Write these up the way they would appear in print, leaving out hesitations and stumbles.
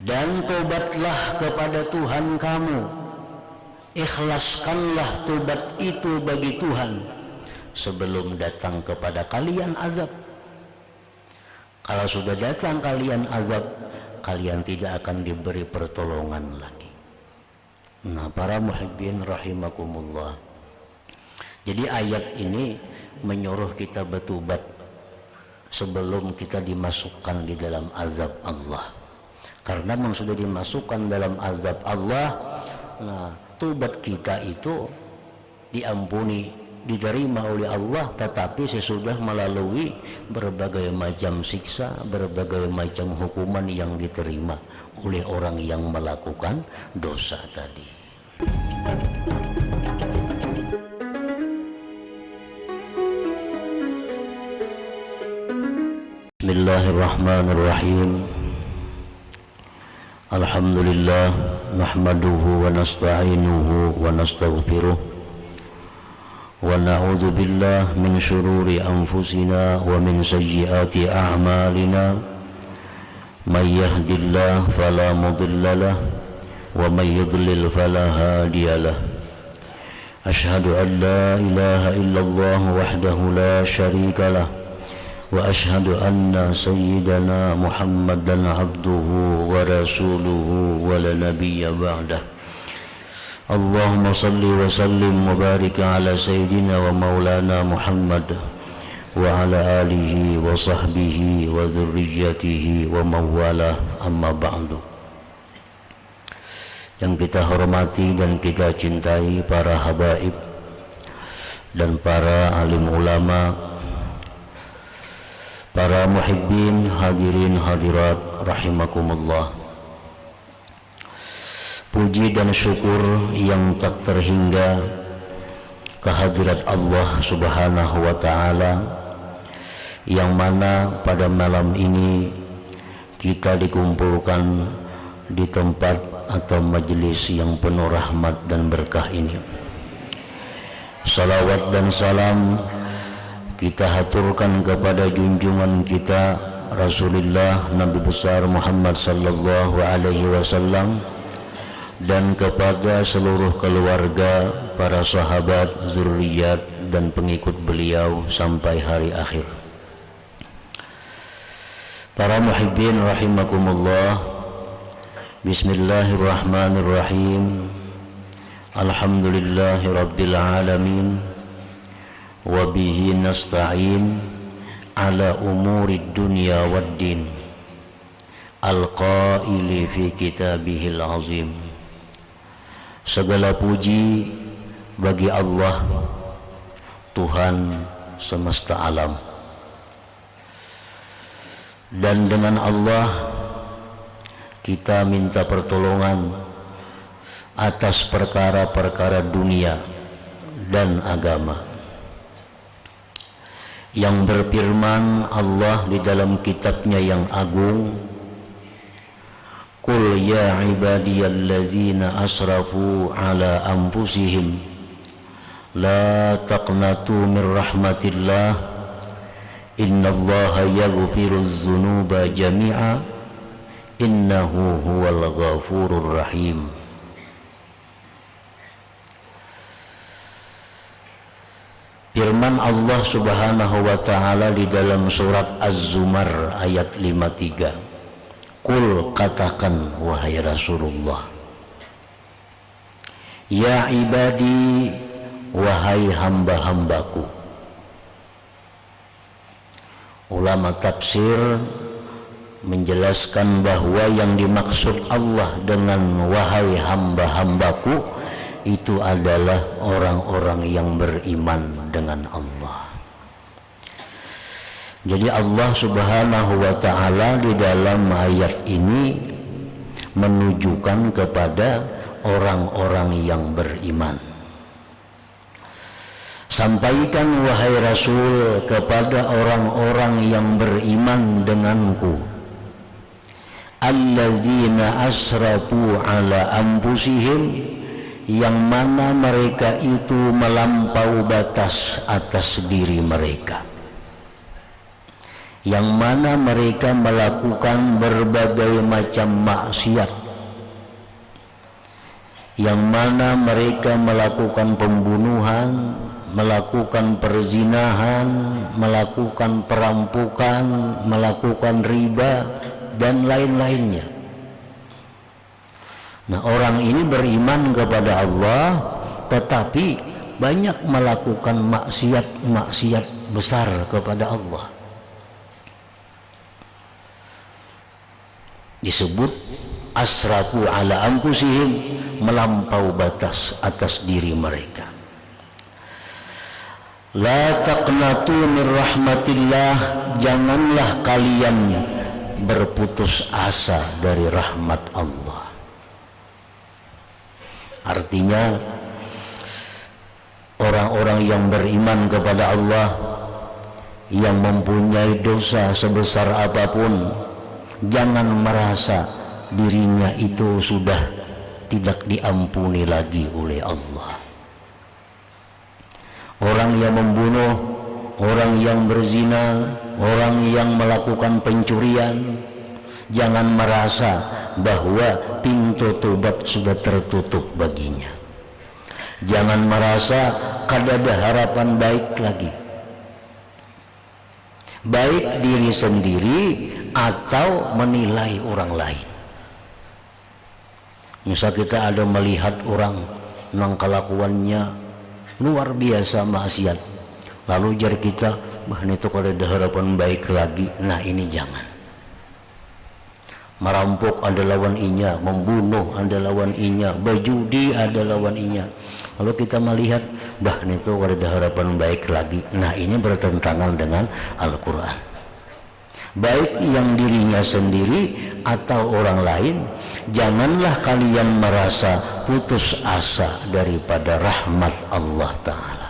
dan tobatlah kepada Tuhan kamu, ikhlaskanlah tobat itu bagi Tuhan sebelum datang kepada kalian azab. Kalau sudah datang kalian azab, kalian tidak akan diberi pertolongan lagi. Nah, para muhibbin rahimakumullah, jadi ayat ini menyuruh kita bertobat sebelum kita dimasukkan di dalam azab Allah. Karena memang sudah dimasukkan dalam azab Allah, nah tobat kita itu diampuni, diterima oleh Allah, tetapi sesudah melalui berbagai macam siksa, berbagai macam hukuman yang diterima oleh orang yang melakukan dosa tadi. Bismillahirrahmanirrahim. Alhamdulillah, nahmaduhu wa nasta'inuhu wa nastaghfiruh wa na'udzu billah min syururi anfusina wa min sayyiati a'malina. May yahdihillahu fala mudilla lahu wa may yudlil fala hadiya lahu. Asyhadu an la ilaha illallah wahdahu la syarika lahu wa asyhadu anna sayyidana Muhammadan abduhu wa rasuluhu wa la nabiyya ba'dah. Allahumma salli wa sallim wa barik ala sayyidina wa maulana Muhammad wa ala alihi wa sahbihi wa dhurriyyatihi wa mawalah, amma ba'du. Yang kita hormati dan kita cintai para habaib dan para alim ulama, para muhibbin hadirin hadirat rahimakumullah. Puji dan syukur yang tak terhingga kehadirat Allah subhanahu wa ta'ala, yang mana pada malam ini kita dikumpulkan di tempat atau majelis yang penuh rahmat dan berkah ini. Salawat dan salam kita haturkan kepada junjungan kita Rasulullah Nabi besar Muhammad sallallahu alaihi wasallam dan kepada seluruh keluarga, para sahabat, zuriat dan pengikut beliau sampai hari akhir. Para muhibbin rahimakumullah, bismillahirrahmanirrahim. Alhamdulillahi rabbil alamin wa bihi nasta'in ala umurid dunya waddin, al-qaili fi kitabihil azim. Segala puji bagi Allah, Tuhan semesta alam, dan dengan Allah kita minta pertolongan atas perkara-perkara dunia dan agama. Yang berfirman Allah di dalam kitabnya yang agung, Qul ya ibadiyallazina asrafu ala anfusihim la taqnatu min rahmatillah innallaha yaghfiruz dzunuba jami'a innahu huwal ghafurur rahim. Firman Allah subhanahu wa ta'ala di dalam surat Az-Zumar ayat 53. Qul, katakan wahai Rasulullah, ya ibadi, wahai hamba-hambaku. Ulama tafsir menjelaskan bahwa yang dimaksud Allah dengan wahai hamba-hambaku itu adalah orang-orang yang beriman dengan Allah. Jadi Allah subhanahu wa ta'ala di dalam ayat ini menunjukkan kepada orang-orang yang beriman. Sampaikan wahai Rasul kepada orang-orang yang beriman denganku, allazina asrafu ala anfusihim, yang mana mereka itu melampaui batas atas diri mereka. yang mana mereka melakukan berbagai macam maksiat, yang mana mereka melakukan pembunuhan, melakukan perzinahan, melakukan perampokan, melakukan riba dan lain-lainnya. Nah, orang ini beriman kepada Allah tetapi banyak melakukan maksiat besar kepada Allah. Disebut asrafu ala anfusihim, melampau batas atas diri mereka. La taqnatu min rahmatillah, janganlah kalian berputus asa dari rahmat Allah. Artinya orang-orang yang beriman kepada Allah, yang mempunyai dosa sebesar apapun, jangan merasa dirinya itu sudah tidak diampuni lagi oleh Allah. Orang yang membunuh, orang yang berzina, orang yang melakukan pencurian, jangan merasa bahwa pintu tobat sudah tertutup baginya. Jangan merasa kada ada harapan baik lagi, baik diri sendiri atau menilai orang lain. Misal kita ada melihat orang nang kelakuannya luar biasa maksiat, lalu jar kita, bah itu kada ada harapan baik lagi. Nah, ini jangan. Merampok ada lawan inya, membunuh ada lawan inya, berjudi ada lawan inya. Kalau kita melihat, bah itu kada ada harapan baik lagi. Nah, ini bertentangan dengan Al-Quran. Baik yang dirinya sendiri atau orang lain, janganlah kalian merasa putus asa daripada rahmat Allah Ta'ala.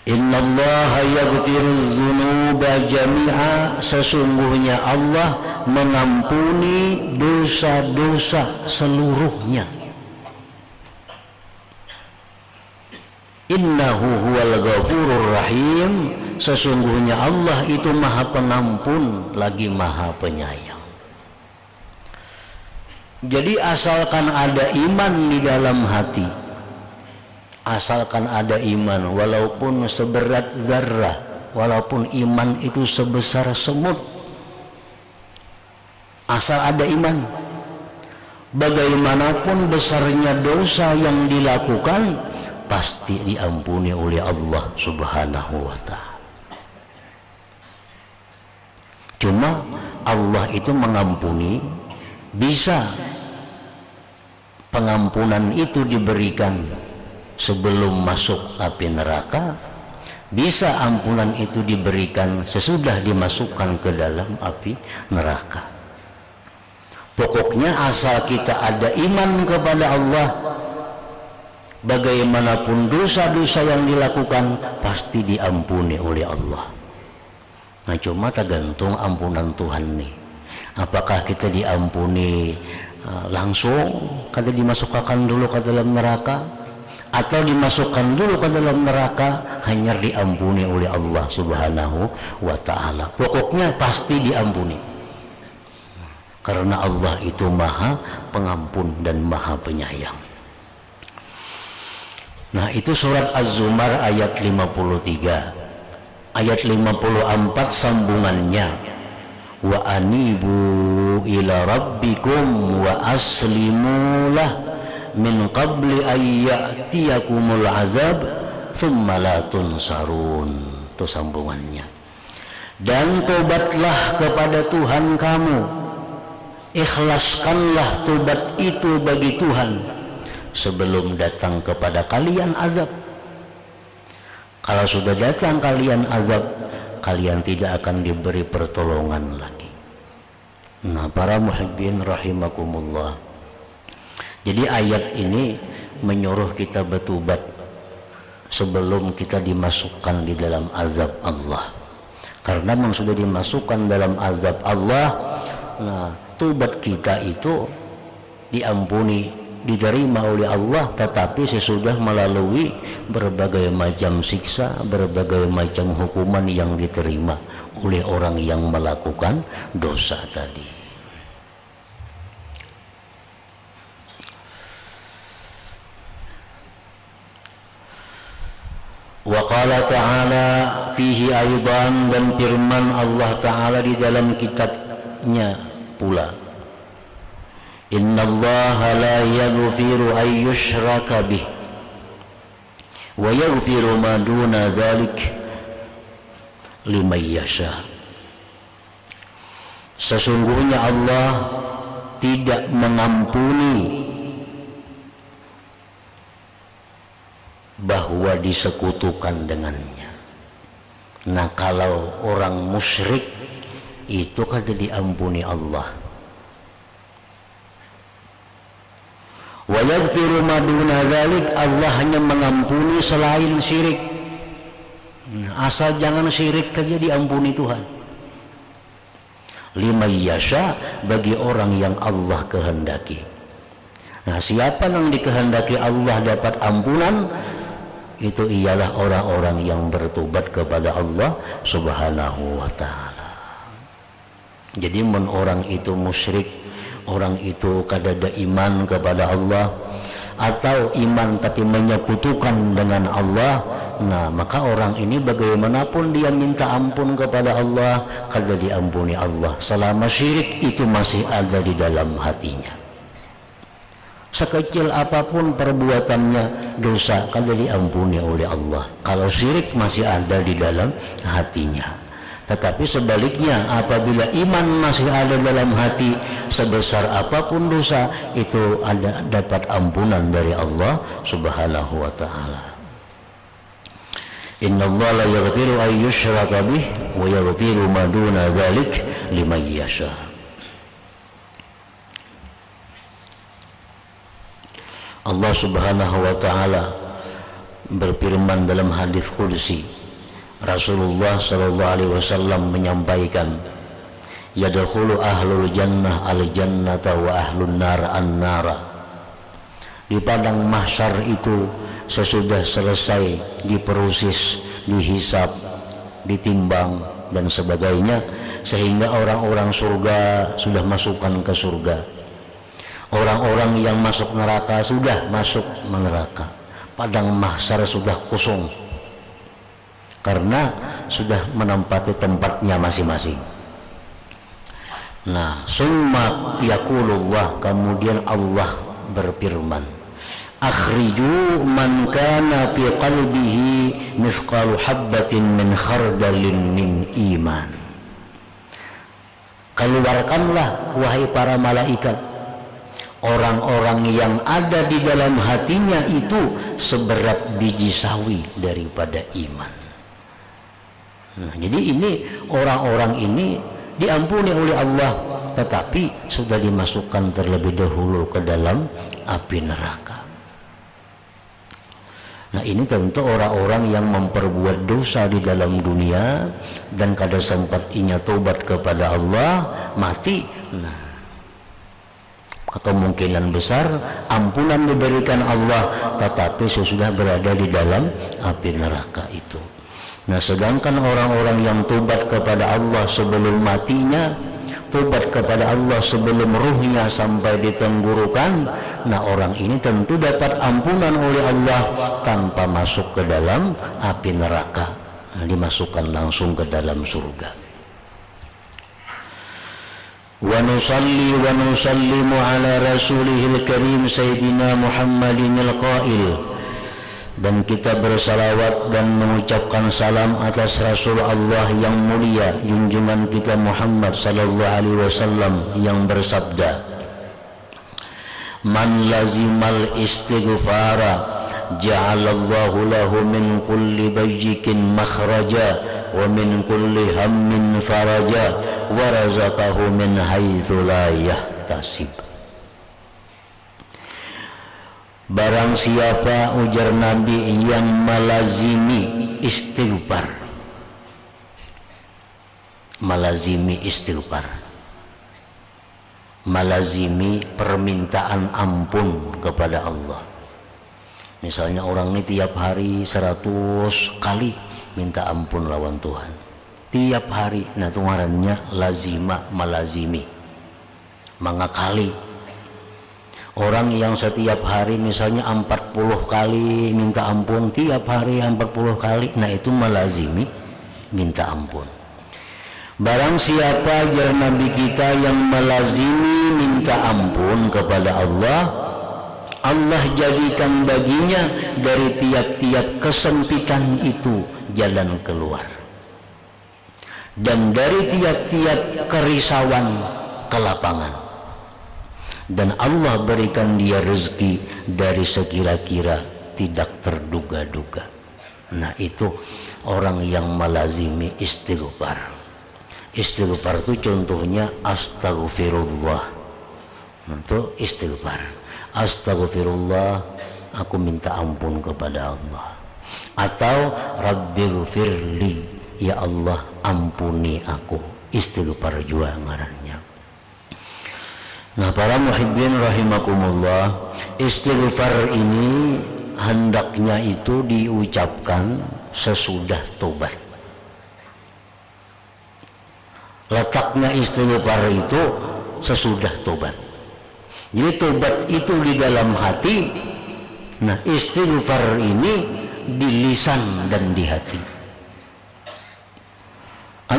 Innallaha yaghfiruz dzunuba jami'a, sesungguhnya Allah mengampuni dosa-dosa seluruhnya. Innahu huwal ghafurur rahim, sesungguhnya Allah itu maha pengampun lagi maha penyayang. Jadi asalkan ada iman di dalam hati, asalkan ada iman walaupun seberat zarrah, walaupun iman itu sebesar semut, asal ada iman, bagaimanapun besarnya dosa yang dilakukan pasti diampuni oleh Allah Subhanahu wa Ta'ala. Cuma Allah itu mengampuni, bisa pengampunan itu diberikan sebelum masuk api neraka, bisa ampunan itu diberikan sesudah dimasukkan ke dalam api neraka. Pokoknya asal kita ada iman kepada Allah, bagaimanapun dosa-dosa yang dilakukan pasti diampuni oleh Allah. Nah, cuma tergantung ampunan Tuhan nih. Apakah kita diampuni langsung, kata dimasukkan dulu ke dalam neraka, atau dimasukkan dulu ke dalam neraka hanya diampuni oleh Allah Subhanahu wa Ta'ala. Pokoknya pasti diampuni, karena Allah itu maha pengampun dan maha penyayang. Nah, itu surat Az-Zumar ayat 53. Ayat 54 sambungannya, wa anibu ila rabbikum wa aslimu lah min qabli ayyatiyakumul azab thumma la tunsarun. Itu sambungannya. Dan tobatlah kepada Tuhan kamu, ikhlaskanlah tobat itu bagi Tuhan sebelum datang kepada kalian azab. Kalau sudah datang kalian azab, kalian tidak akan diberi pertolongan lagi. Nah, para muhibbin rahimakumullah, jadi ayat ini menyuruh kita bertobat sebelum kita dimasukkan di dalam azab Allah. Karena memang sudah dimasukkan dalam azab Allah, nah tobat kita itu diampuni, diterima oleh Allah, tetapi sesudah melalui berbagai macam siksa, berbagai macam hukuman yang diterima oleh orang yang melakukan dosa tadi. Wa qala ta'ala fihi aidan, dan firman Allah Ta'ala di dalam kitabnya pula, innallaha la yaghfiru an yushraka bih wa yaghfiru ma duna dzalik liman yasha. Sesungguhnya Allah tidak mengampuni bahwa disekutukan dengannya. Nah, kalau orang musyrik itu kada diampuni Allah. Wa yaghfiru ma duna dzalik, Allah hanya mengampuni selain syirik. Asal jangan syirik saja diampuni Tuhan. Liman yasha, bagi orang yang Allah kehendaki. Nah, siapa yang dikehendaki Allah dapat ampunan, itu ialah orang-orang yang bertobat kepada Allah Subhanahu wa ta'ala. Jadi mun orang itu musyrik, orang itu kadada iman kepada Allah, atau iman tapi menyekutukan dengan Allah, nah maka orang ini bagaimanapun dia minta ampun kepada Allah, kada diampuni Allah selama syirik itu masih ada di dalam hatinya. Sekecil apapun perbuatannya, dosa kada diampuni oleh Allah kalau syirik masih ada di dalam hatinya. Tetapi sebaliknya, apabila iman masih ada dalam hati, sebesar apapun dosa itu ada dapat ampunan dari Allah Subhanahu wa ta'ala. Innallaha la yaghfiru an yushraka bih wa yaghfiru ma duna dzalik liman yasha. Allah Subhanahu wa ta'ala berfirman dalam hadis qudsi, Rasulullah sallallahu alaihi wasallam menyampaikan, yadkhulu ahlul jannah al jannata wa ahlun nar an nara. Di padang mahsyar itu sesudah selesai diproses, dihisab, ditimbang dan sebagainya, sehingga orang-orang surga sudah masukkan ke surga, orang-orang yang masuk neraka sudah masuk neraka. Padang mahsyar sudah kosong karena sudah menempati tempatnya masing-masing. Nah, summa yaqulullah, kemudian Allah berfirman, akhriju man kana fi qalbihi mithqalu habbatin min khardalin min iman. Keluarkanlah wahai para malaikat orang-orang yang ada di dalam hatinya itu seberat biji sawi daripada iman. Nah, jadi ini orang-orang ini diampuni oleh Allah, tetapi sudah dimasukkan terlebih dahulu ke dalam api neraka. Nah, ini tentu orang-orang yang memperbuat dosa di dalam dunia dan kada sempat inya tobat kepada Allah, mati. Nah, kemungkinan besar ampunan diberikan Allah, tetapi sesudah berada di dalam api neraka itu. Nah, sedangkan orang-orang yang tobat kepada Allah sebelum matinya, tobat kepada Allah sebelum ruhnya sampai di tenggorokan, nah orang ini tentu dapat ampunan oleh Allah tanpa masuk ke dalam api neraka, nah, dimasukkan langsung ke dalam surga. Wa nusalli wa nusallimu ala rasulihil karim sayyidina Muhammadin al-qail, dan kita bersalawat dan mengucapkan salam atas Rasul Allah yang mulia, junjungan kita Muhammad sallallahu alaihi wasallam yang bersabda, man lazimal istighfara ja'alallahu lahu min kulli dayyikin makhraja wa min kulli hammin faraja wa razaqahu min haitsu la yahtasib. Barang siapa, ujar Nabi, yang melazimi istighfar, melazimi istighfar, melazimi permintaan ampun kepada Allah. Misalnya orang ini tiap hari 100 kali minta ampun lawan Tuhan, tiap hari. Nah itu ngarannya lazima malazimi, mengakali. Orang yang setiap hari misalnya 40 kali minta ampun, tiap hari 40 kali, nah itu malazimi minta ampun. Barang siapa ajar Nabi kita yang melazimi minta ampun kepada Allah, Allah jadikan baginya dari tiap-tiap kesempitan itu jalan keluar, dan dari tiap-tiap kerisauan kelapangan, dan Allah berikan dia rezeki dari sekira-kira tidak terduga-duga. Nah itu orang yang melazimi istighfar. Istighfar itu contohnya astagfirullah. Nah, itu istighfar. Astagfirullah, aku minta ampun kepada Allah. Atau rabbighfirli, ya Allah ampuni aku. Istighfar juga ngarannya. Nah para muhibbin rahimakumullah, istighfar ini hendaknya itu diucapkan sesudah tobat. Letaknya istighfar itu sesudah tobat. Jadi tobat itu di dalam hati. Nah istighfar ini di lisan dan di hati.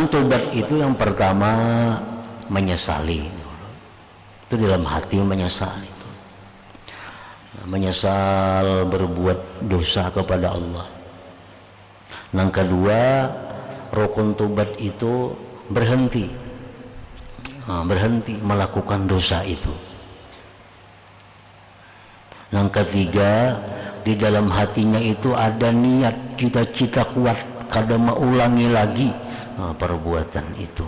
Tobat itu yang pertama menyesali. Itu dalam hati menyesal itu. Nah, menyesal berbuat dosa kepada Allah. Yang kedua, rukun tobat itu berhenti melakukan dosa itu. Yang ketiga, di dalam hatinya itu ada niat, cita-cita kuat kada mau ulangi lagi perbuatan itu.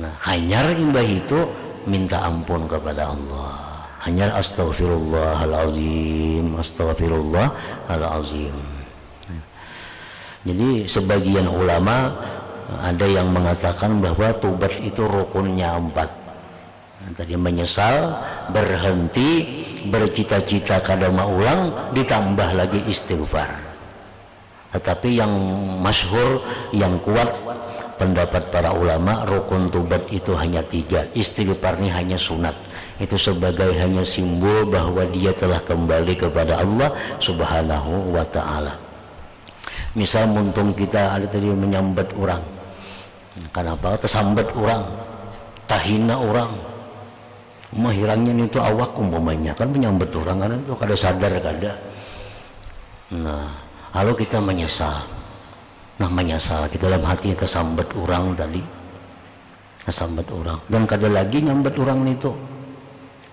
Nah hanyar imbah itu minta ampun kepada Allah, hanyar astaghfirullahalazim, astaghfirullahalazim. Jadi sebagian ulama ada yang mengatakan bahwa tobat itu rukunnya 4. Nah, tadi menyesal, berhenti, bercita-cita kada mau ulang, ditambah lagi istighfar. Tetapi yang masyhur, yang kuat pendapat para ulama, rukun tobat itu hanya 3. Istighfar ini hanya sunat. Itu sebagai hanya simbol bahwa dia telah kembali kepada Allah Subhanahu wa ta'ala. Misal muntung kita ada tadi menyambat orang, kenapa tersambat orang, tahina orang, mahirangnya itu awak umpamanya, kan menyambat orang kan itu kada sadar kada. Nah lalu kita menyesal. Nah menyesal kita dalam hati tersambat orang tadi, tersambat orang, dan kada lagi nyambat orang itu,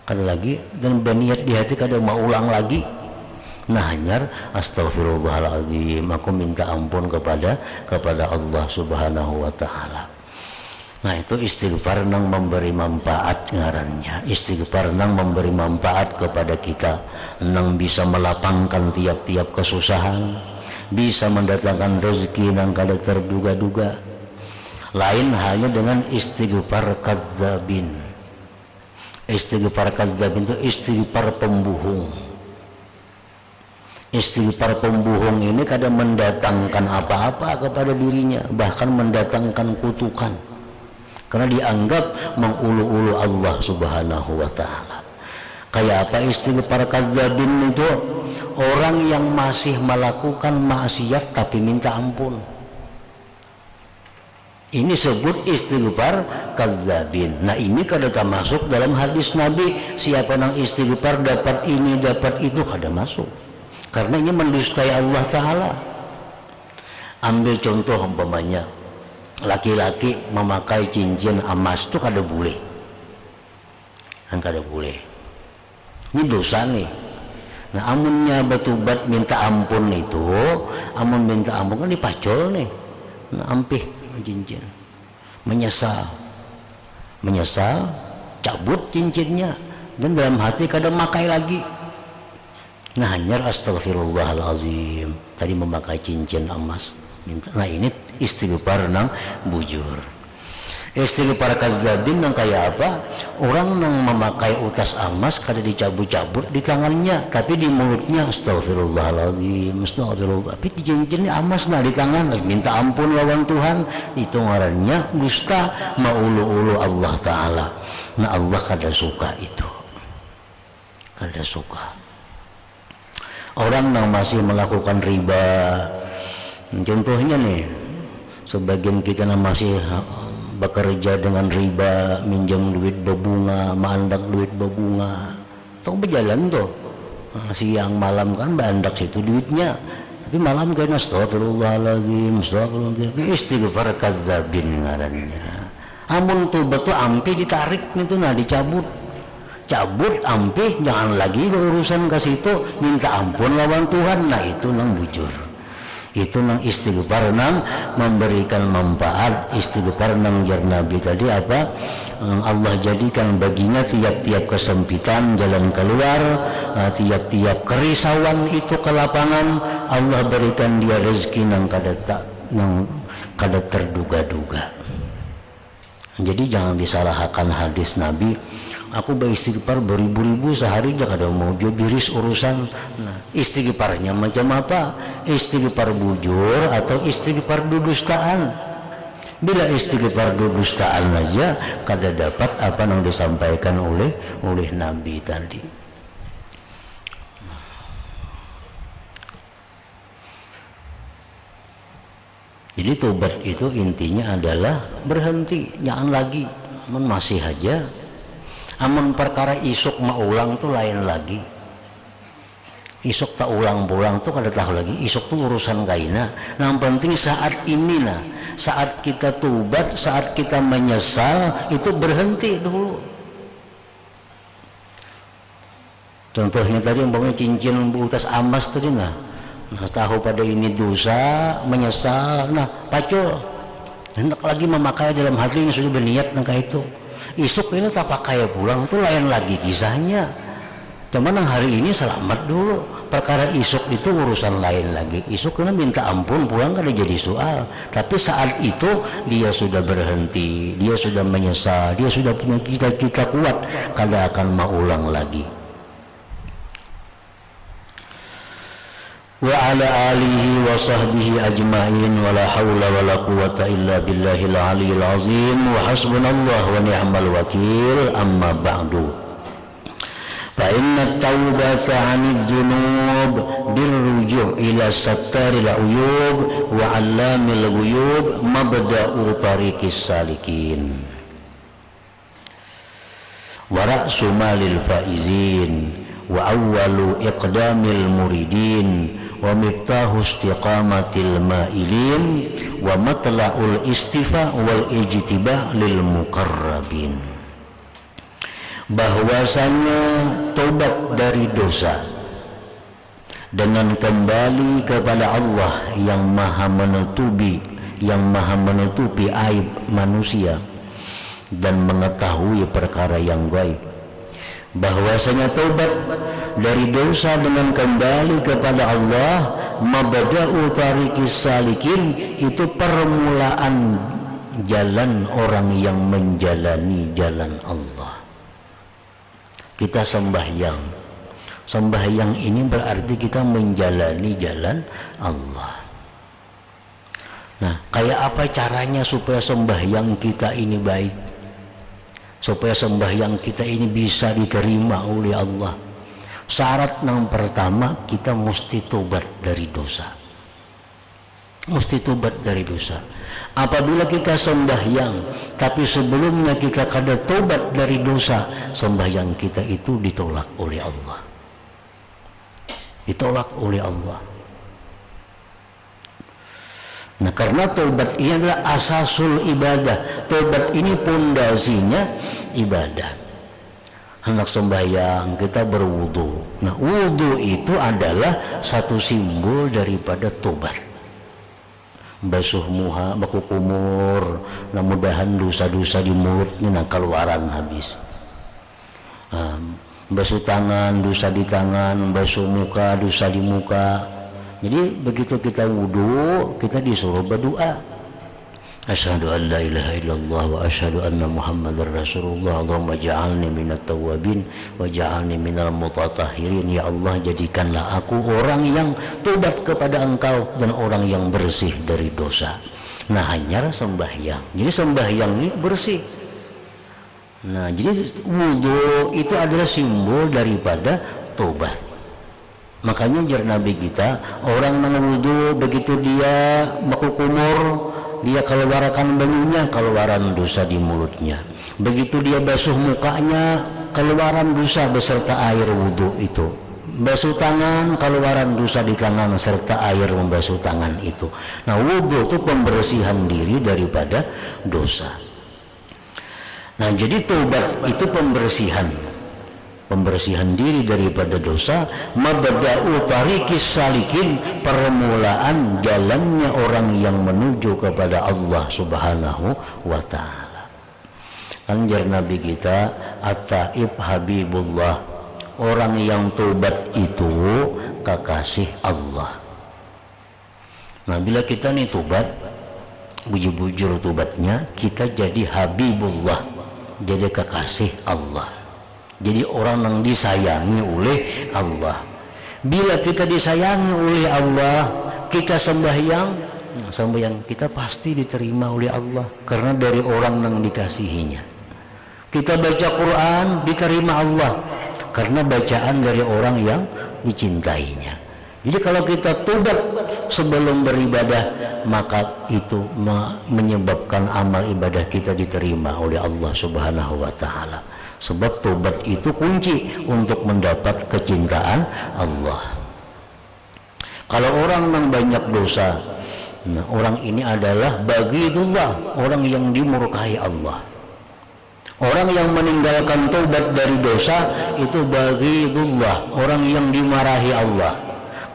kada lagi, dan berniat di hati kada mau ulang lagi. Nah hanyar astagfirullahaladzim, aku minta ampun kepada Allah Subhanahu wa ta'ala. Nah itu istighfar nang memberi manfaat ngarannya. Istighfar nang memberi manfaat kepada kita, nang bisa melapangkan tiap-tiap kesusahan, bisa mendatangkan rezeki nang kada terduga-duga. Lain halnya dengan istighfar kadzabin. Istighfar kadzabin itu istighfar pembohong. Istighfar pembohong ini kadang mendatangkan apa-apa kepada dirinya, bahkan mendatangkan kutukan, karena dianggap mengulu-ulu Allah Subhanahu wa ta'ala. Kayak apa istighfar kadzabin itu? Orang yang masih melakukan maksiat tapi minta ampun. Ini sebut istighfar kadzabin. Nah ini kada termasuk dalam hadis Nabi, siapa yang istighfar dapat ini dapat itu, kada masuk. Karena ini mendustai Allah Ta'ala. Ambil contoh umpamanya, laki-laki memakai cincin emas itu kada boleh, kan kada boleh. Ini dosa nih. Nah amunnya bertobat minta ampun itu, amun minta ampun kan dipacol nih. Nah ampih cincin, menyesal, cabut cincinnya, dan dalam hati kada makai lagi. Nah hanya astagfirullahalazim, tadi memakai cincin emas minta. Nah ini istighfar nang bujur. Istighfar kadzabin yang kayak apa? Orang yang memakai utas emas kada dicabut-cabut di tangannya, tapi di mulutnya astagfirullahaladzim, astagfirullah. Tapi di emas nah di tangan, minta ampun lawan Tuhan, itu ngarannya dusta, maulu-ulu Allah Ta'ala. Nah Allah kada suka itu, kada suka. Orang yang masih melakukan riba, contohnya nih, sebagian kita yang masih bekerja dengan riba, minjam duit berbunga, mandak duit berbunga, tong berjalan tuh siang malam kan bandak situ duitnya, tapi malam kan astagfirullahaladzim, astagfirullahaladzim, istighfar kadzabin ngarannya. Amun tuh betul ampi ditarik itu nah dicabut, cabut ampi, jangan lagi berurusan ke situ, minta ampun lawan Tuhan. Nah itu nang bujur, itu nang istighfar nang memberikan manfaat. Istighfar nang jar Nabi tadi apa? Allah jadikan baginya tiap-tiap kesempitan jalan keluar, tiap-tiap kerisauan itu ke lapangan, Allah berikan dia rezeki nang kada terduga-duga. Jadi jangan disalahkan hadis Nabi, aku beristighfar beribu-ribu sehari aja kada mau biris urusan. Nah, istighfarnya macam apa? Istighfar bujur atau istighfar dudustaan? Bila istighfar dudustaan aja kada dapat apa yang disampaikan oleh Nabi tadi. Jadi tobat itu intinya adalah berhenti, jangan lagi, masih aja. Amun perkara isuk maulang tuh lain lagi. Isuk tak ulang-ulang tuh kada tahu lagi. Isuk tuh urusan kaina. Nah, yang penting saat ini nah, saat kita tobat, saat kita menyesal itu berhenti dulu. Contohnya tadi umpamanya cincin utas emas tadi nah. Nah, tahu pada ini dosa, menyesal, nah pacul, hendak lagi memakai dalam hati yang sudah berniat nangka itu. Isuk ini tak pakai pulang itu lain lagi kisahnya. Cuman yang hari ini selamat dulu. Perkara isuk itu urusan lain lagi. Isuk kena minta ampun pulang kada jadi soal. Tapi saat itu dia sudah berhenti, dia sudah menyesal, dia sudah punya cita-cita kuat, kada akan mengulang lagi. Wa ala alihi wa sahbihi ajma'in wa la hawla wa la quwata illa billahil aliyyil azim wa hasbunallahu wa ni'mal wakil. Amma ba'du, fa inna at-taubata 'anidz dzunub birruju' ila sattaril uyub wa 'allamil ghuyub mabda'u tariqis salikin wa ra'su malil faizin wa awwalu iqdamil muridin wa miftahu istiqamatil ma'ilin wa matla'ul istifa wal ijtiba lil muqarrabin. Bahwasanya tobat dari dosa dengan kembali kepada Allah yang maha menutupi aib manusia dan mengetahui perkara yang gaib. Bahwasanya tobat dari dosa dengan kembali kepada Allah, mabda'u tariqis salikin, itu permulaan jalan orang yang menjalani jalan Allah. Kita sembahyang ini berarti kita menjalani jalan Allah. Nah, kayak apa caranya supaya sembahyang kita ini baik, supaya sembahyang kita ini bisa diterima oleh Allah? Syarat yang pertama, kita mesti tobat dari dosa. Mesti tobat dari dosa. Apabila kita sembahyang tapi sebelumnya kita kada tobat dari dosa, sembahyang kita itu ditolak oleh Allah. Ditolak oleh Allah. Nah, karena tobat ini adalah asasul ibadah. Tobat ini pondasinya ibadah. Hendak sembahyang kita berwudu. Nah, wudu itu adalah satu simbol daripada tobat. Basuh muha, baku kumur, nah mudahan dosa-dosa di mulutnya nah keluaran habis. Basuh tangan, dosa di tangan, basuh muka, dosa di muka. Jadi begitu kita wudu, kita disuruh berdoa. Asyhadu an la ilaha illallah wa asyhadu anna Muhammadar Rasulullah. Allahumma ja'alni minat tawabin wa ja'alni minal mutatahhirin. Ya Allah, jadikanlah aku orang yang tobat kepada Engkau dan orang yang bersih dari dosa. Nah, hanya sembahyang. Jadi sembahyang ini bersih. Nah, jadi wudu itu adalah simbol daripada tobat. Makanya jar Nabi kita, orang menwudu begitu dia makukumur, dia keluarkan baunya, keluaran dosa di mulutnya. Begitu dia basuh mukanya, keluaran dosa beserta air wudhu itu. Basuh tangan, keluaran dosa di tangan serta air membasuh tangan itu. Nah, wudhu itu pembersihan diri daripada dosa. Nah, jadi taubat itu pembersihan diri daripada dosa. Mabda'u tariqis salikin, permulaan jalannya orang yang menuju kepada Allah Subhanahu wa ta'ala. Anjar Nabi kita, at-taib habibullah, orang yang tobat itu kekasih Allah. Nah, bila kita nih tobat, bujur-bujur tobatnya, kita jadi habibullah, jadi kekasih Allah, jadi orang yang disayangi oleh Allah. Bila kita disayangi oleh Allah, kita sembahyang kita pasti diterima oleh Allah, karena dari orang yang dikasihinya. Kita baca Quran, diterima Allah, karena bacaan dari orang yang dicintainya. Jadi kalau kita tobat sebelum beribadah, maka itu menyebabkan amal ibadah kita diterima oleh Allah Subhanahu wa ta'ala. Sebab tobat itu kunci untuk mendapat kecintaan Allah. Kalau orang yang banyak dosa, nah, orang ini adalah baghidullah, orang yang dimurkai Allah. Orang yang meninggalkan tobat dari dosa itu baghidullah, orang yang dimarahi Allah.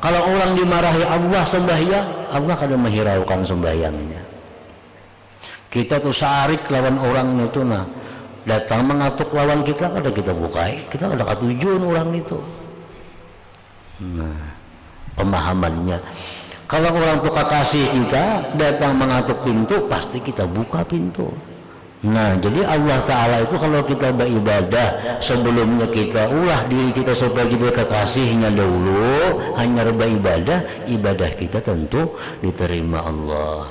Kalau orang dimarahi Allah sembahyang, Allah akan menghiraukan sembahyangnya. Kita tuh sarik lawan orang itu, nah datang mengatuk lawan kita, kada kita bukai, kita kada katujuan orang itu. Nah, pemahamannya, kalau orang tuh kekasih kita datang mengatuk pintu, pasti kita buka pintu. Nah, jadi Allah Ta'ala itu kalau kita beribadah, sebelumnya kita ulah diri kita supaya kita kekasihnya dahulu, hanya beribadah, ibadah kita tentu diterima Allah.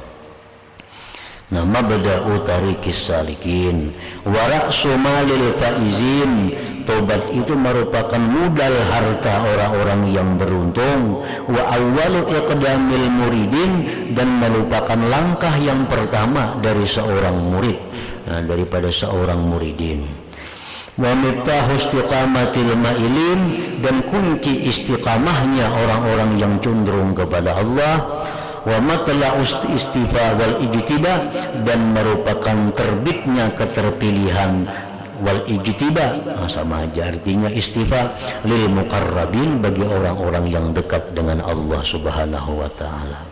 Nah, mabda'u tariqis salikin wa ra'su malil faizin, tobat itu merupakan modal harta orang-orang yang beruntung. Wa awwalu iqdamil muridin, dan merupakan langkah yang pertama dari seorang murid, nah, daripada seorang muridin. Wa miftahu istiqamatil mailin, dan kunci istiqamahnya orang-orang yang cenderung kepada Allah. Wa matla'u istifa wal ijtiba, dan merupakan terbitnya keterpilihan wal ijtiba, sama aja artinya istifa, lil muqarrabin, bagi orang-orang yang dekat dengan Allah Subhanahu wa ta'ala.